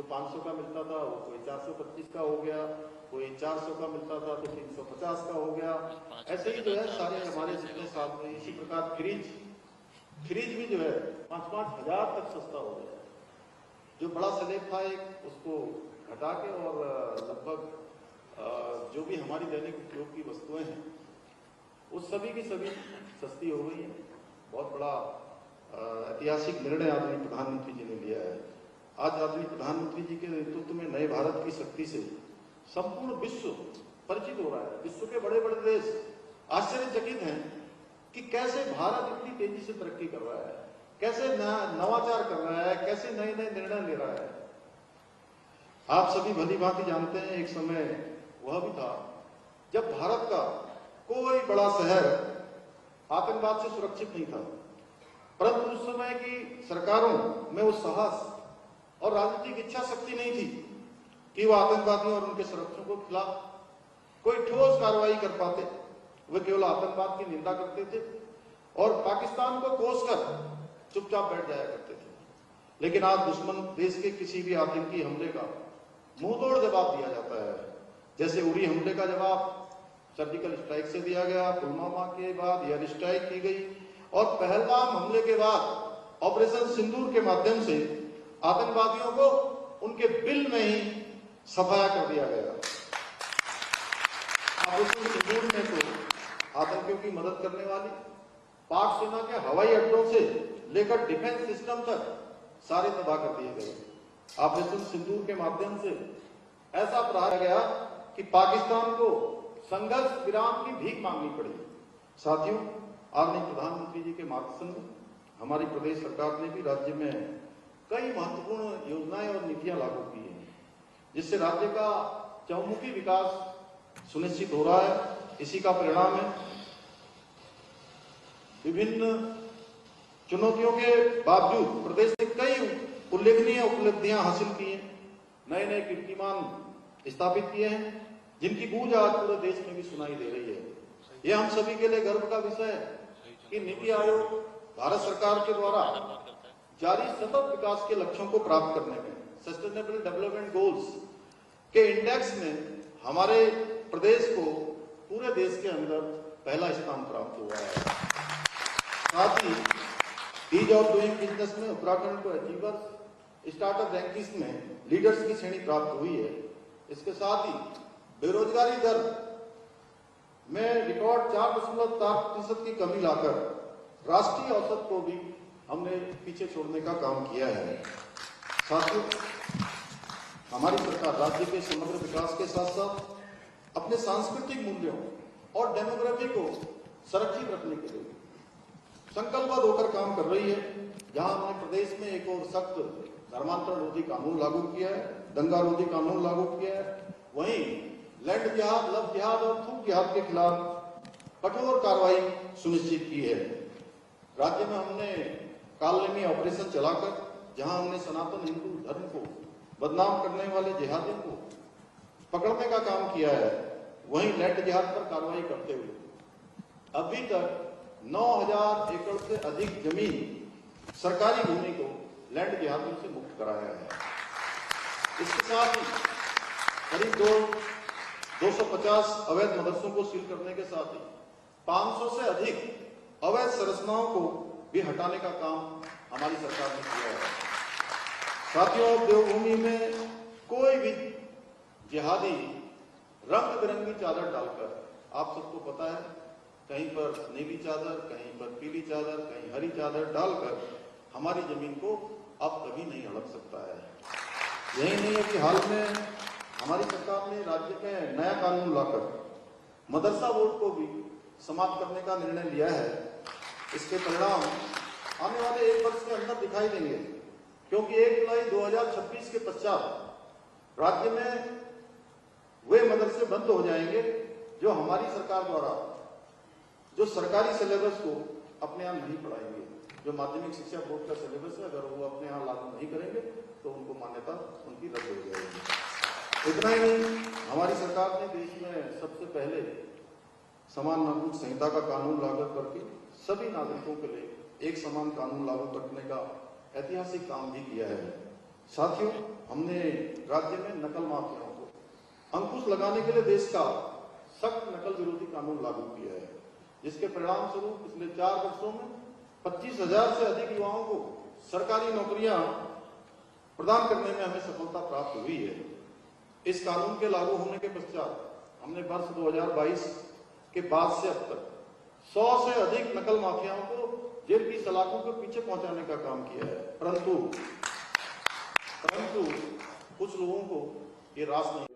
500 का मिलता था वो कोई 425 का हो गया, कोई 400 का मिलता था तो 350 का हो गया। ऐसे ही जो है सारे हमारे जितने साथ में, इसी प्रकार फ्रिज भी जो है 5-5 हजार तक सस्ता हो गया। जो बड़ा स्लैब था एक, उसको घटा के और लगभग जो भी हमारी दैनिक उपयोग की वस्तुएं हैं उस सभी की सभी सस्ती हो गई है। बहुत बड़ा ऐतिहासिक निर्णय आदरणीय प्रधानमंत्री जी ने लिया है। आज आदरणीय प्रधानमंत्री जी के नेतृत्व में नए भारत की शक्ति से संपूर्ण विश्व परिचित हो रहा है। विश्व के बड़े बड़े देश आश्चर्यचकित हैं कि कैसे भारत इतनी तेजी से तरक्की कर रहा है, कैसे नवाचार कर रहा है, कैसे नए नए निर्णय ले रहा है। आप सभी भली भांति जानते हैं एक समय वह भी था जब भारत का कोई बड़ा शहर आतंकवाद से सुरक्षित नहीं था, परंतु उस समय की सरकारों में वो साहस और राजनीतिक इच्छा शक्ति नहीं थी कि वो आतंकवादियों और उनके संरक्षकों के खिलाफ कोई ठोस कार्रवाई कर पाते। वे केवल आतंकवाद की निंदा करते थे और पाकिस्तान को कोसकर चुपचाप बैठ जाया करते थे। लेकिन आज दुश्मन देश के किसी भी आतंकी हमले का मुंहतोड़ जवाब दिया जाता है। जैसे उरी हमले का जवाब सर्जिकल स्ट्राइक से दिया गया, पुलवामा के बाद एयर स्ट्राइक की गई और पहलगाम हमले के बाद ऑपरेशन सिंदूर के माध्यम से आतंकवादियों को उनके बिल में ही सफाया कर दिया गया। ऑपरेशन सिंदूर में तो आतंकियों की मदद करने वाली पाक सेना के हवाई अड्डों से लेकर डिफेंस सिस्टम तक सारे तबाह कर दिए गए। ऑपरेशन सिंदूर के माध्यम से ऐसा प्रहार गया कि पाकिस्तान को संघर्ष विराम की भीख मांगनी पड़ी। साथियों, आदरणीय प्रधानमंत्री जी के मार्गदर्शन में हमारी प्रदेश सरकार ने भी राज्य में कई महत्वपूर्ण योजनाएं और नीतियां लागू की हैं, जिससे राज्य का चहुमुखी विकास सुनिश्चित हो रहा है। इसी का परिणाम है विभिन्न चुनौतियों के बावजूद प्रदेश ने कई उल्लेखनीय उपलब्धियां हासिल की हैं, नए नए कीर्तिमान स्थापित किए हैं, जिनकी गूंज आज पूरे देश में भी सुनाई दे रही है। यह हम सभी के लिए गर्व का विषय है कि नीति आयोग भारत सरकार के द्वारा जारी सतत विकास के लक्ष्यों को प्राप्त करने में सस्टेनेबल डेवलपमेंट गोल्स के इंडेक्स में हमारे प्रदेश को पूरे देश के अंदर पहला स्थान प्राप्त हुआ है। साथ ही ईज ऑफ डूइंग बिजनेस में उत्तराखंड को अचीवर्स स्टार्टअप रैंकिंग्स में लीडर्स की श्रेणी प्राप्त हुई है। इसके साथ ही बेरोजगारी दर में रिकॉर्ड 4.7% की कमी लाकर राष्ट्रीय औसत को भी हमने पीछे छोड़ने का काम किया है। साथियों, हमारी सरकार राज्य के समग्र विकास के साथ साथ अपने सांस्कृतिक मूल्यों और डेमोग्राफी को संरक्षित रखने के लिए संकल्पबद्ध होकर काम कर रही है। जहां हमने प्रदेश में एक और सख्त धर्मांतरण रोधी कानून लागू किया है, दंगा रोधी कानून लागू किया है, वहीं लैंड जिहाद, लव जिहाद और थूक जिहाद के खिलाफ कठोर कार्रवाई सुनिश्चित की है। राज्य में हमने कालनेमी ऑपरेशन चलाकर जहां हमने सनातन हिंदू धर्म को बदनाम करने वाले जिहादियों को पकड़ने का काम किया है, वहीं लैंड जिहाद पर कार्रवाई करते हुए अभी तक 9000 एकड़ से अधिक जमीन सरकारी भूमि को लैंड जिहादियों से मुक्त कराया है। इसके साथ ही करीब 250 अवैध मदरसों को सील करने के साथ ही 500 से अधिक अवैध संरचनाओं को भी हटाने का काम हमारी सरकार ने किया है। साथियों, देवभूमि में कोई भी जिहादी रंग बिरंगी चादर डालकर, आप सबको पता है, कहीं पर नीली चादर, कहीं पर पीली चादर, कहीं हरी चादर डालकर हमारी जमीन को अब कभी नहीं हड़प सकता है। यही नहीं है कि हाल में हमारी सरकार ने राज्य में नया कानून लाकर मदरसा बोर्ड को भी समाप्त करने का निर्णय लिया है। इसके परिणाम आने वाले 1 वर्ष के अंदर दिखाई देंगे, क्योंकि 1 जुलाई 2026 के पश्चात राज्य में वे मदरसे बंद हो जाएंगे जो हमारी सरकार द्वारा जो सरकारी सिलेबस को अपने यहाँ नहीं पढ़ाएंगे। जो माध्यमिक शिक्षा बोर्ड का सिलेबस है, अगर वो अपने यहाँ लागू नहीं करेंगे तो उनको मान्यता उनकी रद्द हो जाएगी। इतना ही नहीं, हमारी सरकार ने देश में सबसे पहले समान नागरिक संहिता का कानून लागू करके सभी नागरिकों के लिए एक समान कानून लागू करने का ऐतिहासिक काम भी किया है। साथियों, हमने राज्य में नकल माफियाओं को अंकुश लगाने के लिए देश का सख्त नकल विरोधी कानून लागू किया है, जिसके परिणाम स्वरूप पिछले 4 वर्षों में 25,000 से अधिक युवाओं को सरकारी नौकरियां प्रदान करने में हमें सफलता प्राप्त हुई है। इस कानून के लागू होने के पश्चात हमने वर्ष 2022 के बाद से अब तक 100 से अधिक नकल माफियाओं को जेल की सलाखों के पीछे पहुंचाने का काम किया है, परंतु कुछ लोगों को ये रास नहीं